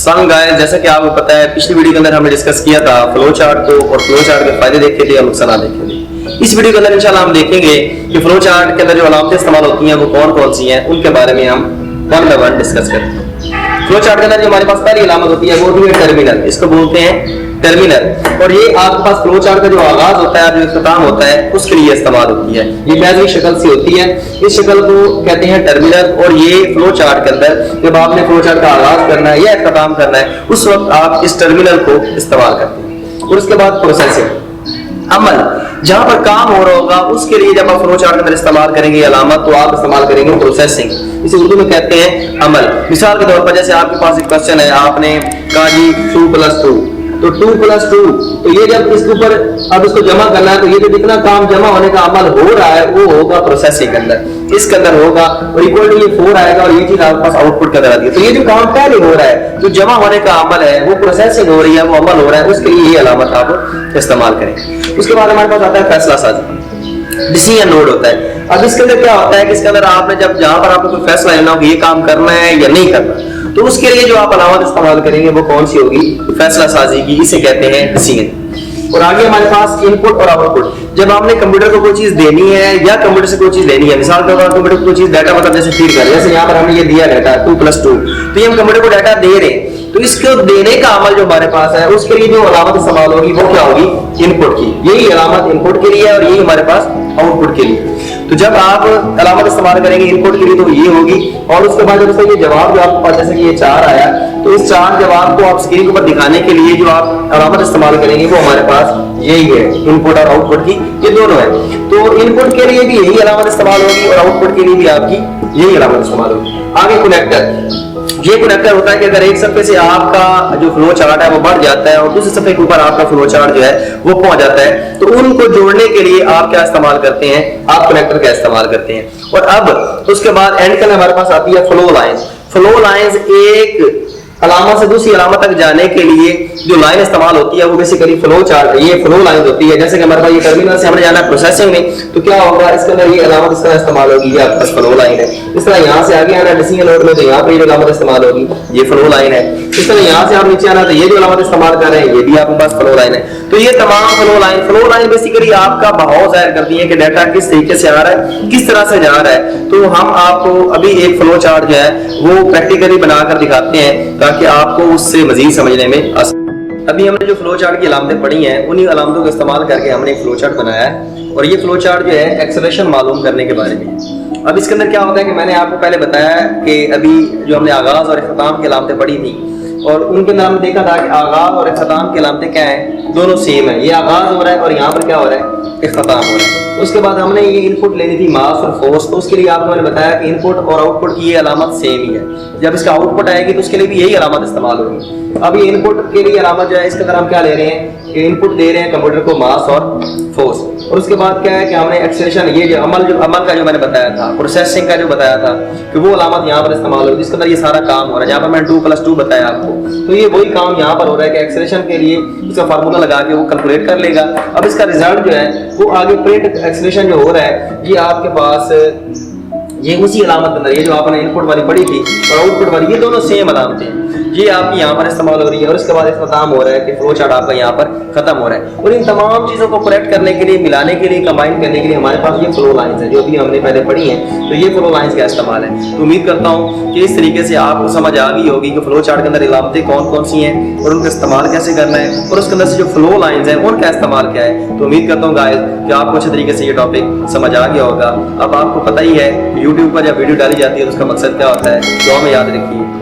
सन guys, जैसा कि आपको पता है पिछली वीडियो के अंदर हमने डिस्कस किया था फ्लो चार्ट को, और फ्लो चार्ट के फायदे देखे थे और नुकसान देखे थे। इस वीडियो के अंदर इंशाल्लाह हम देखेंगे कि फ्लो चार्ट के अंदर जो अलामतें इस्तेमाल होती हैं वो कौन कौन सी हैं, उनके बारे में हम वन बाय वन डिस्कस करते हैं। फ्लो चार्ट के अंदर जो हमारे पास पहली अलामत होती है वो होती है टर्मिनल, इसको बोलते हैं टर्मिनल। और ये आपके पास फ्लो चार्ट का जो आगाज होता है, जो इख्तिताम होता है, उसके लिए इस्तेमाल होती है। ये मैज़ी शक्ल सी होती है, इस शक्ल को कहते हैं टर्मिनल। और ये फ्लो चार्ट के अंदर जब आपने फ्लो चार्ट का आगाज करना है या इख्तिताम करना है, उस वक्त आप इस टर्मिनल को इस्तेमाल करते हैं। और उसके बाद प्रोसेसिंग, अमल, जहां पर काम हो रहा होगा उसके लिए जब आप फ्लो चार्ट के अंदर इस्तेमाल करेंगे अलामत, तो आप इस्तेमाल करेंगे प्रोसेसिंग। इसे उर्दू में कहते हैं अमल। मिसाल के तौर पर जैसे आपके पास एक क्वेश्चन है, आपने कहा जी 2+2, तो 2+2, तो ये जब इसके ऊपर अब इसको जमा करना है, तो ये जो जितना काम जमा होने का अमल हो रहा है वो होगा प्रोसेसिंग के अंदर, इसके अंदर होगा। और इक्वल टू ये 4 आएगा और ये चीज आपके पास आउटपुट के अंदर आती है। तो ये जो काम पहले हो रहा है, जो जमा होने का अमल है, वो प्रोसेसिंग हो रही है, वो अमल हो रहा है, उसके लिए ये अलामत आप इस्तेमाल करें। उसके बाद हमारे पास आता है फैसला साजी, डिसीजन नोड होता है। अब इसके अंदर क्या होता है कि इसके अंदर आपने जब जहां पर आपको कोई फैसला लेना हो कि ये काम करना है या नहीं करना, तो उसके लिए जो आप अलामत इस्तेमाल करेंगे वो कौन सी होगी? फैसला साजी की, इसे कहते हैं डिसीजन। और आगे हमारे पास इनपुट और आउटपुट, जब आपने कंप्यूटर को कोई चीज देनी है या कंप्यूटर से कोई चीज लेनी है, मिसाल के तौर पर कंप्यूटर को कोई चीज डाटा मतलब जैसे फीड कर, जैसे यहाँ पर हमने ये दिया डाटा 2+2, तो ये हम कंप्यूटर को डाटा दे रहे हैं, तो इसको देने का अमल जो हमारे पास है उसके लिए जो अलामत इस्तेमाल होगी वो क्या होगी? इनपुट की। यही अलामत इनपुट के लिए है और यही हमारे पास आउटपुट के लिए। तो जब आप अलामत इस्तेमाल करेंगे इनपुट के लिए तो ये होगी। और उसके बाद जब उसका ये जवाब जो आपके पास, जैसे कि ये 4 आया, तो इस 4 जवाब को आप स्क्रीन के ऊपर दिखाने के लिए जो आप अलामत इस्तेमाल करेंगे वो हमारे पास यही है, इनपुट और आउटपुट की, ये दोनों है। तो इनपुट के लिए भी यही अलामत इस्तेमाल होगी और आउटपुट के लिए भी आपकी यही अलामत इस्तेमाल होगी। आगे कनेक्टर, ये कनेक्टर होता है कि अगर एक सफ़े से आपका जो फ्लो चार्ट है वो बढ़ जाता है और दूसरे सफ़े के ऊपर आपका फ्लो चार्ट जो है वो पहुंच जाता है, तो उनको जोड़ने के लिए आप क्या इस्तेमाल करते हैं? आप कनेक्टर का इस्तेमाल करते हैं। और अब उसके बाद एंड के हमारे पास आती है फ्लो लाइंस। फ्लो लाइंस एक अलामत से दूसरी अलामत तक जाने के लिए जो लाइन इस्तेमाल होती है वो बेसिकली फ्लो चार्ट, ये फ्लो लाइन होती है। जैसे कि हमारे पास ये टर्मिनल से हमने जाना है प्रोसेसिंग में, तो क्या होगा? इसके अंदर ये अलामत इस तरह इस्तेमाल होगी, ये आपके पास फ्लो लाइन है। इस तरह यहाँ से आगे आना डिसीजन नोड में, तो यहाँ पे ये अलामत इस्तेमाल होगी, ये फ्लो लाइन है। इस तरह यहाँ से आप नीचे आना, तो ये जो अलामत इस्तेमाल कर रहे हैं ये भी आपके पास फ्लो लाइन है। तो ये तमाम फ्लो लाइन बेसिकली आपका बहाव जाहिर करती है कि डाटा किस तरीके से आ रहा है, किस तरह से जा रहा है। तो हम आपको अभी एक फ्लो चार्ट जो है वो प्रैक्टिकली बनाकर दिखाते हैं ताकि आपको उससे मजीद समझने में आसान। अभी हमने जो फ्लो चार्ट की अलामतें पढ़ी हैं, उन्हीं अलामतों का इस्तेमाल करके हमने एक फ्लो चार्ट बनाया है। और ये फ्लो चार्ट जो है एक्सेलरेशन मालूम करने के बारे में है। अब इसके अंदर क्या होता है कि मैंने आपको पहले बताया कि अभी जो हमने आगाज और इख्तिताम की अलामतें पढ़ी थी, और उनके अंदर हमने देखा था कि आगाज और इख्तिताम की अलामतें क्या हैं? दोनों सेम है। ये आगाज हो रहा है और यहाँ पर क्या हो रहा है? इख्तिताम हो रहा है। उसके बाद हमने ये इनपुट लेनी थी मास और फोर्स, तो उसके लिए आपको मैंने बताया कि इनपुट और आउटपुट की ये अलामत सेम ही है। जब इसका आउटपुट आएगी तो उसके लिए भी यही अलामत इस्तेमाल होगी। अब ये इनपुट के लिए अलामत जो है, इसके अंदर हम क्या ले रहे हैं? इनपुट दे रहे हैं कंप्यूटर को मास और फोर्स। और उसके बाद क्या है कि हमने एक्सेलरेशन, ये जो अमल का जो मैंने बताया था, प्रोसेसिंग का जो बताया था कि वो अलामत यहाँ पर इस्तेमाल होगी, जिसके अंदर ये सारा काम हो रहा है। जहाँ पर मैंने 2+2 बताया आपको, तो ये वही काम यहाँ पर हो रहा है कि एक्सेलरेशन के लिए इसका फार्मूला लगा के वो कैलकुलेट कर लेगा। अब इसका रिजल्ट जो है वो आगे प्रिंट एक्सेलरेशन जो हो रहा है, ये आपके पास ये उसी अलामत के अंदर, ये जो आपने इनपुट वाली पढ़ी थी और आउटपुट वाली, ये दोनों सेम अलामतें हैं, ये आपकी यहाँ पर इस्तेमाल हो रही है। और इसके बाद इख्तिताम हो रहा है कि फ्लो चार्ट आपका यहाँ पर खत्म हो रहा है। और इन तमाम चीज़ों को करेक्ट करने के लिए, मिलाने के लिए, कंबाइन करने के लिए हमारे पास ये फ्लो लाइंस है जो भी हमने पहले पढ़ी हैं। तो ये फ्लो लाइंस का इस्तेमाल है। तो उम्मीद करता हूँ कि इस तरीके से आपको समझ आ गई होगी कि फ्लो चार्ट के अंदर अलामतें कौन कौन सी हैं और उनका इस्तेमाल कैसे करना है, और उसके अंदर से जो फ्लो लाइंस हैं उनका इस्तेमाल क्या है। तो उम्मीद करता हूँ गाइस कि आपको अच्छे तरीके से ये टॉपिक समझ आ गया होगा। अब आपको पता ही है यूट्यूब पर जब वीडियो डाली जाती है तो उसका मकसद क्या होता है, दुआ में याद रखिए।